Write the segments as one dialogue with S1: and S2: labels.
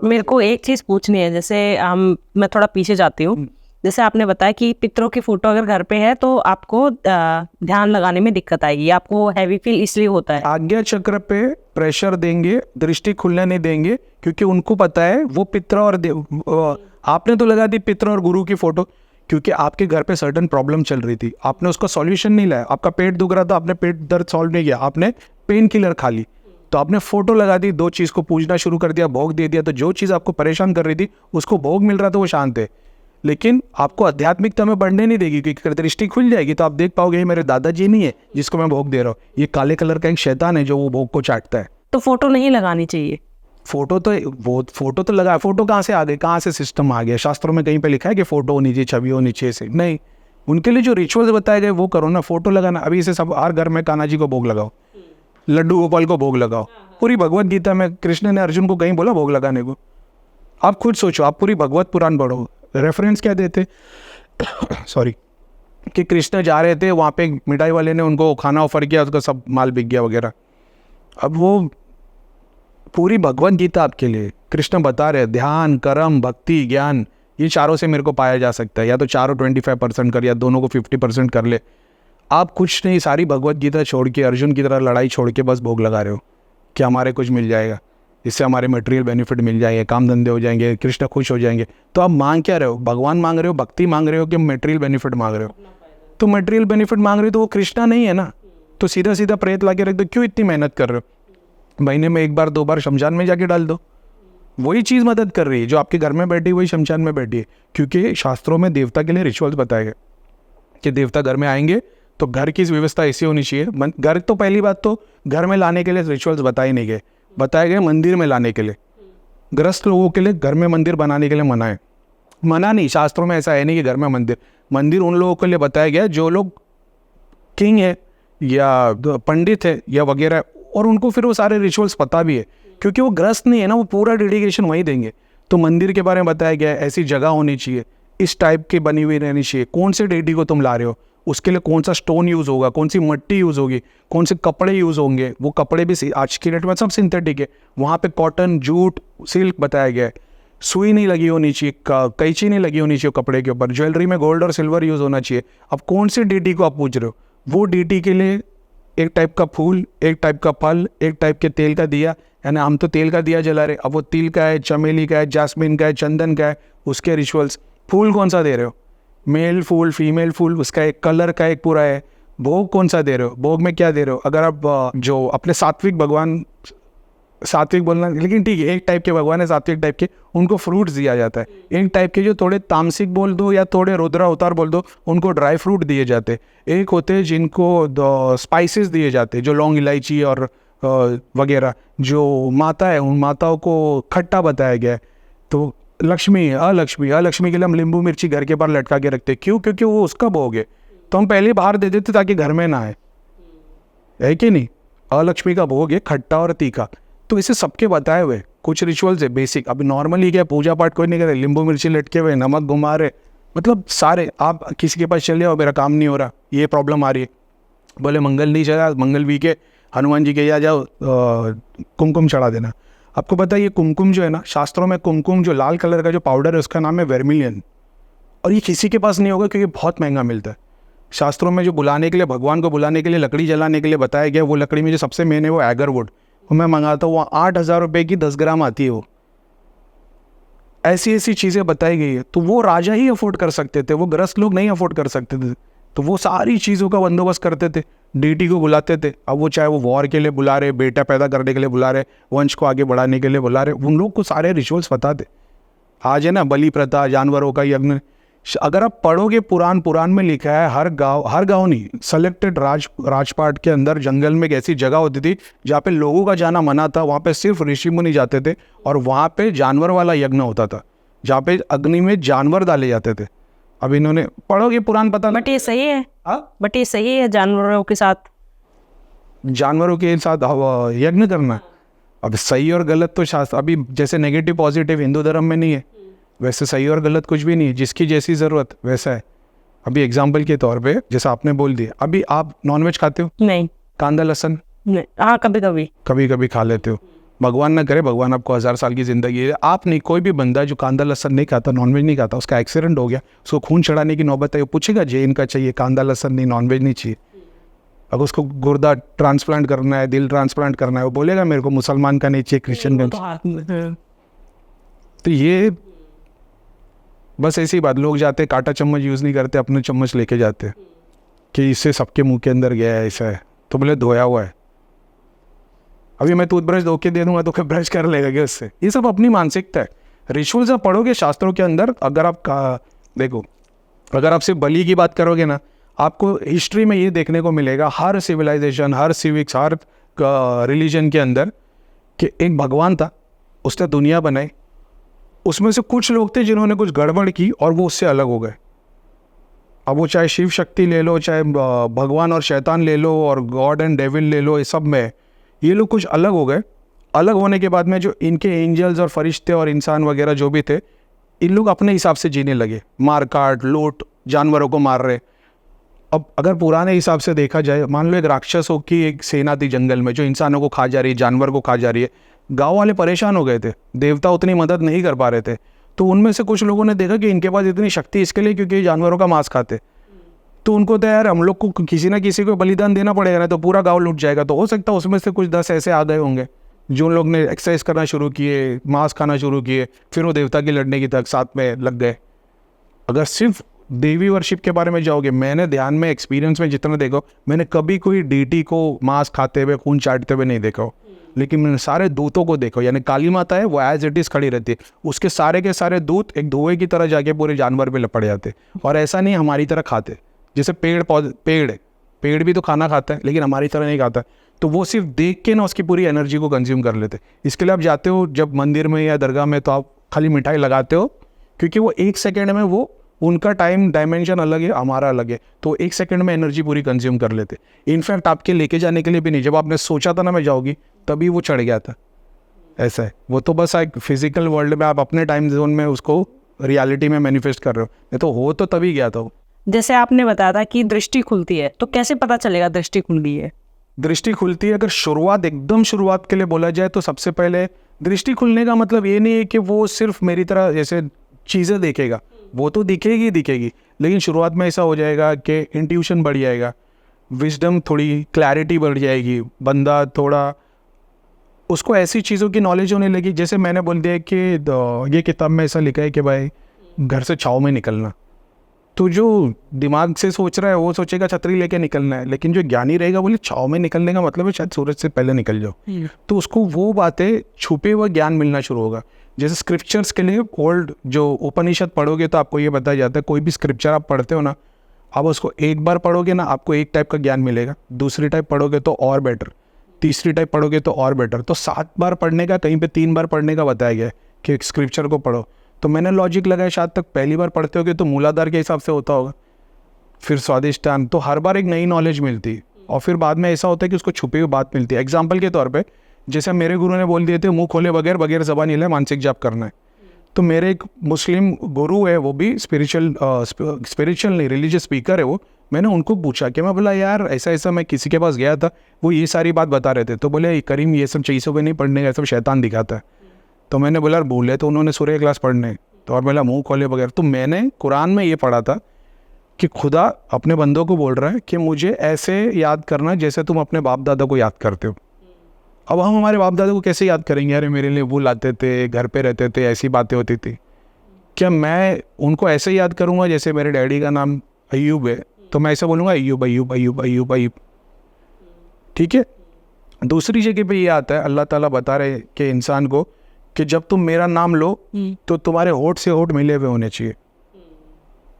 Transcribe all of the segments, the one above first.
S1: मेरे को एक चीज पूछनी है, जैसे मैं थोड़ा पीछे जाती हूँ। जैसे आपने बताया कि पितरों की फोटो अगर घर पे है तो आपको ध्यान लगाने में दिक्कत आएगी, आपको हैवी फील इसलिए होता है।
S2: आज्ञा चक्र पे प्रेशर देंगे, दृष्टि खुलने नहीं देंगे, क्योंकि उनको पता है वो पितर और आपने तो लगा दी पितर और गुरु की फोटो, क्योंकि आपके घर पे सर्टन प्रॉब्लम चल रही थी, आपने उसका सॉल्यूशन नहीं लाया। आपका पेट दुख रहा था, आपने पेट दर्द सॉल्व नहीं किया, आपने पेन किलर खा ली, तो आपने फोटो लगा दी, दो चीज को पूजना शुरू कर दिया, भोग दे दिया, तो जो चीज आपको परेशान कर रही थी उसको भोग मिल रहा था, वो शांत है। लेकिन आपको आध्यात्मिकता में बढ़ने नहीं देगी, क्योंकि दृष्टि खुल जाएगी तो आप देख पाओगे मेरे दादाजी नहीं है जिसको मैं भोग दे रहा हूँ, ये काले कलर का एक शैतान है जो वो भोग को चाटता है।
S1: तो फोटो नहीं लगानी चाहिए।
S2: फोटो तो लगा, फोटो कहाँ से आ गए, कहाँ से सिस्टम आ गया? शास्त्रों में कहीं पे लिखा है कि फोटो होनी चाहिए, छवि होनी चाहिए से? नहीं, उनके लिए जो रिचुअल्स बताए गए वो करो ना। फोटो लगाना, अभी इसे सब हर घर में कान्हा जी को भोग लगाओ, लड्डू गोपाल को भोग लगाओ। पूरी भगवत गीता में कृष्ण ने अर्जुन को कहीं बोला भोग लगाने को? आप खुद सोचो, आप पूरी भगवत पुराण पढ़ो, रेफरेंस क्या देते सॉरी, कि कृष्ण जा रहे थे वहाँ पे, मिठाई वाले ने उनको खाना ऑफर किया, उसका सब माल बिक गया वगैरह। अब वो पूरी भगवत गीता आपके लिए कृष्ण बता रहे ध्यान, कर्म, भक्ति, ज्ञान, ये चारों से मेरे को पाया जा सकता है। या तो चारों 25% कर, या दोनों को 50% कर ले। आप कुछ नहीं, सारी भगवत गीता छोड़ के, अर्जुन की तरह लड़ाई छोड़ के बस भोग लगा रहे हो कि हमारे कुछ मिल जाएगा, इससे हमारे मटेरियल बेनिफिट मिल जाएंगे, काम धंधे हो जाएंगे, कृष्ण खुश हो जाएंगे। तो आप मांग क्या रहे हो? भगवान मांग रहे हो, भक्ति मांग रहे हो, कि मटेरियल बेनिफिट मांग रहे हो? तो मटेरियल बेनिफिट मांग रहे हो तो वो कृष्णा नहीं है ना। तो सीधा सीधा प्रेत ला के रख दो, क्यों इतनी मेहनत कर रहे हो? महीने में 1 बार 2 बार शमशान में जाके डाल दो, वही चीज़ मदद कर रही है। जो आपके घर में बैठी वही शमशान में बैठी है, क्योंकि शास्त्रों में देवता के लिए रिचुअल्स बताए गए कि देवता घर में आएंगे तो घर की व्यवस्था ऐसी होनी चाहिए। घर तो पहली बात तो घर में लाने के लिए रिचुअल्स बताए नहीं गए, बताए गए मंदिर में लाने के लिए। ग्रस्त लोगों के लिए घर में मंदिर बनाने के लिए मना है, मना नहीं, शास्त्रों में ऐसा है नहीं कि घर में मंदिर उन लोगों के लिए बताया गया जो लोग किंग है या पंडित है या वगैरह, और उनको फिर वो सारे रिचुअल्स पता भी है, क्योंकि वो ग्रस्त नहीं है ना, वो पूरा डेडिकेशन वहीं देंगे। तो मंदिर के बारे में बताया गया है, ऐसी जगह होनी चाहिए, इस टाइप की बनी हुई रहनी चाहिए, कौन से डेटी को तुम ला रहे हो, उसके लिए कौन सा स्टोन यूज़ होगा, कौन सी मिट्टी यूज़ होगी, कौन से कपड़े यूज़ होंगे। वो कपड़े भी आज की डेट में सब सिंथेटिक है, वहाँ पे कॉटन, जूट, सिल्क बताया गया है। सुई नहीं लगी होनी चाहिए, कैंची नहीं लगी होनी चाहिए कपड़े के ऊपर। ज्वेलरी में गोल्ड और सिल्वर यूज़ होना चाहिए। अब कौन सी डीटी को आप पूछ रहे हो? वो डीटी के लिए एक टाइप का फूल, एक टाइप का फल, एक टाइप के तेल का दिया, यानी हम तो तेल का दिया जला रहे, अब वो तिल का है, चमेली का है, जास्मिन का है, चंदन का है, उसके रिचुअल्स। फूल कौन सा दे रहे हो? मेल फूल, फीमेल फूल, उसका एक कलर का एक पूरा है। भोग कौन सा दे रहे हो? भोग में क्या दे रहे हो? अगर आप जो अपने सात्विक भगवान, सात्विक बोलना, लेकिन ठीक है, एक टाइप के भगवान है सात्विक टाइप के, उनको फ्रूट्स दिया जाता है। एक टाइप के जो थोड़े तामसिक बोल दो या थोड़े रुद्रा अवतार बोल दो, उनको ड्राई फ्रूट दिए जाते। एक होते हैं जिनको स्पाइसेस दिए जाते, जो लौंग, इलायची और वगैरह। जो माता है उन माताओं को खट्टा बताया गया है। तो लक्ष्मी, अलक्ष्मी के लिए हम नींबू मिर्ची घर के बाहर लटका के रखते, क्यों? क्योंकि वो उसका भोग है, तो हम पहले बाहर दे देते ताकि घर में ना आए, है कि नहीं? अलक्ष्मी का भोग है खट्टा और तीखा। तो इसे सबके बताए हुए कुछ रिचुअल्स है बेसिक। अभी नॉर्मली क्या पूजा पाठ कोई नहीं कर रहे, नींबू मिर्ची लटके हुए, नमक घुमा रहे, मतलब सारे। आप किसी के पास चले जाओ, मेरा काम नहीं हो रहा, ये प्रॉब्लम आ रही है, बोले मंगल नहीं चला, मंगल वी के हनुमान जी के यहाँ जाओ, कुमकुम चढ़ा देना। आपको पता है ये कुमकुम जो है ना, शास्त्रों में कुमकुम जो लाल कलर का जो पाउडर है उसका नाम है वर्मिलियन, और ये किसी के पास नहीं होगा क्योंकि बहुत महंगा मिलता है। शास्त्रों में जो बुलाने के लिए, भगवान को बुलाने के लिए लकड़ी जलाने के लिए बताया गया, वो लकड़ी में जो सबसे मेन है वो एगरवुड, वो मैं मंगाता हूँ, 8,000 रुपये की 10 ग्राम आती है वो। ऐसी ऐसी चीज़ें बताई गई है, तो वो राजा ही अफोर्ड कर सकते थे, वो ग्रस्त लोग नहीं अफोर्ड कर सकते थे। तो वो सारी चीज़ों का बंदोबस्त करते थे, डीटी को बुलाते थे। अब वो चाहे वो वॉर के लिए बुला रहे, बेटा पैदा करने के लिए बुला रहे, वंश को आगे बढ़ाने के लिए बुला रहे, उन लोग को सारे रिचुअल्स पता थे। आज है ना बलि प्रथा, जानवरों का यज्ञ। अगर आप पढ़ोगे पुराण में लिखा है, हर गांव नहीं, सेलेक्टेड राजपाट के अंदर जंगल में एक ऐसी जगह होती थी जहाँ पे लोगों का जाना मना था, वहाँ पे सिर्फ ऋषि मुनि जाते थे, और वहाँ पे जानवर वाला यज्ञ होता था जहाँ पे अग्नि में जानवर डाले जाते थे। अब इन्होंने पढ़ोगे पुराण पता ना।
S1: बट ये सही है, बट ये सही है जानवरों के साथ
S2: यज्ञ करना। अब सही और गलत तो शास्त्र, अभी जैसे नेगेटिव पॉजिटिव हिंदू धर्म में नहीं है, वैसे सही और गलत कुछ भी नहीं है, जिसकी जैसी ज़रूरत वैसा है। अभी एग्जाम्पल के तौर पे जैसा आपने बोल दिया, अभी आप नॉनवेज खाते हो?
S1: नहीं।
S2: कांदा लहसुन?
S1: नहीं, हाँ कभी कभी
S2: खा लेते हो। भगवान ना करे, भगवान आपको 1000 साल की ज़िंदगी है, आप नहीं, कोई भी बंदा जो कांदा लहसन नहीं खाता, नॉनवेज नहीं खाता, उसका एक्सीडेंट हो गया, उसको खून चढ़ाने की नौबत है, वो पूछेगा जैन का चाहिए, कांदा लहसन नहीं, नॉनवेज नहीं चाहिए। अगर उसको गुर्दा ट्रांसप्लांट करना है, दिल ट्रांसप्लांट करना है, वो बोलेगा मेरे को मुसलमान का नहीं चाहिए, क्रिश्चियन का। तो ये बस ऐसी बात, लोग जाते कांटा चम्मच यूज़ नहीं करते, अपने चम्मच लेके जाते कि इससे सबके मुंह के अंदर गया है, ऐसा है, तो बोले धोया हुआ है। अभी मैं टूथब्रश धो के दे दूंगा तो क्या ब्रश कर लेगा क्या उससे? ये सब अपनी मानसिकता है। रिचुअल्स आप पढ़ोगे शास्त्रों के अंदर, अगर आप देखो, अगर आप सिर्फ बलि की बात करोगे ना, आपको हिस्ट्री में ये देखने को मिलेगा, हर सिविलाइजेशन, हर सिविक्स, हर रिलीजन के अंदर, कि एक भगवान था, उसने दुनिया बनाई, उसमें से कुछ लोग थे जिन्होंने कुछ गड़बड़ की और वो उससे अलग हो गए। अब वो चाहे शिव शक्ति ले लो, चाहे भगवान और शैतान ले लो, और गॉड एंड डेविल ले लो, ये सब में ये लोग कुछ अलग हो गए। अलग होने के बाद में जो इनके एंजल्स और फरिश्ते और इंसान वगैरह जो भी थे, इन लोग अपने हिसाब से जीने लगे, मार काट लूट, जानवरों को मार रहे। अब अगर पुराने हिसाब से देखा जाए, मान लो एक राक्षसों की एक सेना थी जंगल में जो इंसानों को खा जा रही है, जानवर को खा जा रही है, गाँव वाले परेशान हो गए थे, देवता उतनी मदद नहीं कर पा रहे थे। तो उनमें से कुछ लोगों ने देखा कि इनके पास इतनी शक्ति इसके लिए क्योंकि जानवरों का मांस खाते, तो उनको तो यार हम लोग को किसी ना किसी को बलिदान देना पड़ेगा, ना तो पूरा गांव लूट जाएगा। तो हो सकता है उसमें से कुछ 10 ऐसे आ गए होंगे जो लोग ने एक्सरसाइज करना शुरू किए, मांस खाना शुरू किए, फिर वो देवता की लड़ने की तक साथ में लग गए। अगर सिर्फ देवी वर्शिप के बारे में जाओगे, मैंने ध्यान में, एक्सपीरियंस में जितना देखा, मैंने कभी कोई डीटी को मांस खाते हुए, खून चाटते हुए नहीं देखा, लेकिन मैंने सारे दूतों को देखा। यानी काली माता है, वो एज इट इज़ खड़ी रहती है, उसके सारे के सारे दूत एक धुएं की तरह जाके पूरे जानवर पे लपट जाते, और ऐसा नहीं हमारी तरह खाते, जैसे पेड़ पौधे, पेड़ भी तो खाना खाता है लेकिन हमारी तरह नहीं खाता। तो वो सिर्फ देख के ना उसकी पूरी एनर्जी को कंज्यूम कर लेते। इसके लिए आप जाते हो जब मंदिर में या दरगाह में, तो आप खाली मिठाई लगाते हो, क्योंकि वो 1 सेकेंड में, वो उनका टाइम डायमेंशन अलग है, हमारा अलग है, तो 1 सेकेंड में एनर्जी पूरी कंज्यूम कर लेते। इनफैक्ट आपके लेके जाने के लिए भी नहीं, जब आपने सोचा था ना मैं जाऊँगी, तभी वो चढ़ गया था। ऐसा है, वो तो बस एक फिजिकल वर्ल्ड में आप अपने टाइम जोन में उसको रियलिटी में मैनिफेस्ट कर रहे हो, नहीं तो हो तो तभी गया था वो।
S1: जैसे आपने बताया था कि दृष्टि खुलती है, तो कैसे पता चलेगा दृष्टि खुल रही है?
S2: दृष्टि खुलती है, अगर शुरुआत, एकदम शुरुआत के लिए बोला जाए, तो सबसे पहले दृष्टि खुलने का मतलब ये नहीं है कि वो सिर्फ मेरी तरह जैसे चीज़ें देखेगा, वो तो दिखेगी दिखेगी, लेकिन शुरुआत में ऐसा हो जाएगा कि इंट्यूशन बढ़ जाएगा, विजडम, थोड़ी क्लैरिटी बढ़ जाएगी, बंदा थोड़ा, उसको ऐसी चीज़ों की नॉलेज होने लगी। जैसे मैंने बोल दिया कि ये किताब में ऐसा लिखा है कि भाई घर से छाँव में निकलना, तो जो दिमाग से सोच रहा है वो सोचेगा छतरी लेके निकलना है, लेकिन जो ज्ञानी रहेगा बोले छाँव में निकलने का मतलब है शायद सूरज से पहले निकल जाओ। तो उसको वो बातें, छुपे हुआ ज्ञान मिलना शुरू होगा। जैसे स्क्रिप्चर्स के लिए ओल्ड जो उपनिषद पढ़ोगे तो आपको ये बताया जाता है, कोई भी स्क्रिप्चर आप पढ़ते हो ना, आप उसको एक बार पढ़ोगे ना, आपको एक टाइप का ज्ञान मिलेगा, दूसरी टाइप पढ़ोगे तो और बेटर, तीसरी टाइप पढ़ोगे तो और बेटर। तो 7 बार पढ़ने का, कहीं पे 3 बार पढ़ने का बताया गया है कि स्क्रिप्चर को पढ़ो। तो मैंने लॉजिक लगाया, शायद तक पहली बार पढ़ते होगे तो मूलाधार के हिसाब से होता होगा, फिर स्वादिष्टान, तो हर बार एक नई नॉलेज मिलती है, और फिर बाद में ऐसा होता है कि उसको छुपी हुई बात मिलती है। एग्जाम्पल के तौर पे, जैसे मेरे गुरु ने बोल दिए थे मुंह खोले बगैर ज़बान हिले मानसिक जाप करना है, तो मेरे एक मुस्लिम गुरु है, वो भी स्पिरिचुअल नहीं, रिलीजियस स्पीकर है वो। मैंने उनको पूछा कि मैं बोला यार ऐसा ऐसा, मैं किसी के पास गया था, वो ये सारी बात बता रहे थे, तो बोले करीम ये सब चीज़ों पे नहीं पढ़ने का, सब शैतान दिखाता है। तो मैंने बोला बोले तो उन्होंने सूर्य क्लास पढ़ने, तो और बोला मुंह खोले बगैर। तो मैंने कुरान में ये पढ़ा था कि खुदा अपने बंदों को बोल रहा है कि मुझे ऐसे याद करना जैसे तुम अपने बाप दादा को याद करते हो। अब हम हमारे बाप दादा को कैसे याद करेंगे? अरे मेरे लिए वो लाते थे, घर पे रहते थे, ऐसी बातें होती थी। क्या मैं उनको ऐसे याद करूँगा जैसे मेरे डैडी का नाम अय्यूब है तो मैं ऐसे बोलूँगा अय्यूब अय्यूब अय्यूब अय्यूब अय्यूब, ठीक है। दूसरी जगह पे ये आता है, अल्लाह ताला बता रहे कि इंसान को कि जब तुम मेरा नाम लो तो तुम्हारे होठ से होठ मिले हुए होने चाहिए।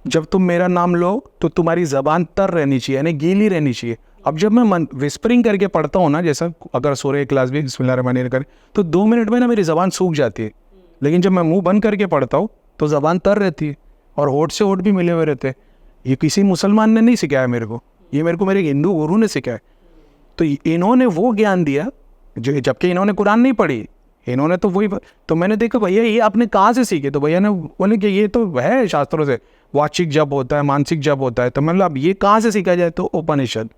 S2: जब तुम मेरा नाम लो तो तुम्हारी ज़बान तर रहनी चाहिए, यानी गीली रहनी चाहिए। अब जब मैं विस्परिंग करके पढ़ता हूँ ना, जैसा अगर सूरह इखलास भी बिस्मिल्लाहिर्रहमानिर्रहीम करें तो 2 मिनट में ना मेरी ज़बान सूख जाती है, लेकिन जब मैं मुंह बंद करके पढ़ता हूँ तो ज़बान तर रहती है और होठ से होठ भी मिले हुए रहते हैं। ये किसी मुसलमान ने नहीं सिखाया मेरे को, ये मेरे को मेरे हिंदू गुरु ने सिखाया। तो इन्होंने वो ज्ञान दिया जो, जबकि इन्होंने कुरान नहीं पढ़ी, इन्होंने तो वही। तो मैंने देखा भैया ये आपने कहाँ से सीखे? तो भैया ने बोले कि ये तो है शास्त्रों से, वाचिक जप होता है, मानसिक जप होता है। तो मतलब अब ये कहाँ से सीखा जाए? तो उपनिषद।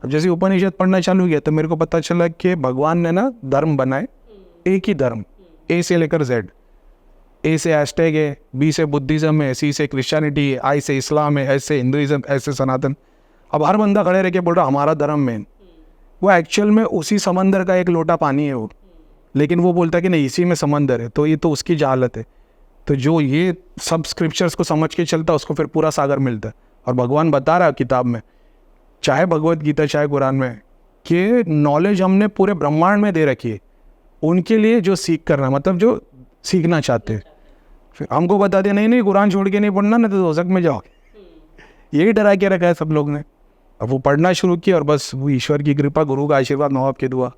S2: अब जैसे उपनिषद पढ़ना चालू किया तो मेरे को पता चला कि भगवान ने ना धर्म बनाए एक ही धर्म, ए से लेकर जेड। ए से हैशटैग है, बी से बुद्धिज़्म है, सी से क्रिश्चियनिटी है, आई से इस्लाम है, एस से हिंदुइज्म, एस से सनातन। अब हर बंदा खड़े रह के बोल रहा हमारा धर्म मेन, वो एक्चुअल में उसी समंदर का एक लोटा पानी है वो, लेकिन वो बोलता है कि नहीं इसी में समंदर है, तो ये तो उसकी जहालत है। तो जो ये सब स्क्रिप्चर्स को समझ के चलता है उसको फिर पूरा सागर मिलता है। और भगवान बता रहा है किताब में, चाहे भगवत गीता चाहे कुरान में, कि नॉलेज हमने पूरे ब्रह्मांड में दे रखी है उनके लिए जो सीख करना, मतलब जो सीखना चाहते हैं। फिर हमको बता दिया नहीं नहीं कुरान छोड़ के नहीं पढ़ना, नहीं तो दोज़ख में जाओगे। यही डरा के रखा है सब लोग ने। अब वो पढ़ना शुरू किया और बस वो ईश्वर की कृपा, गुरु का आशीर्वाद, नवाब की दुआ।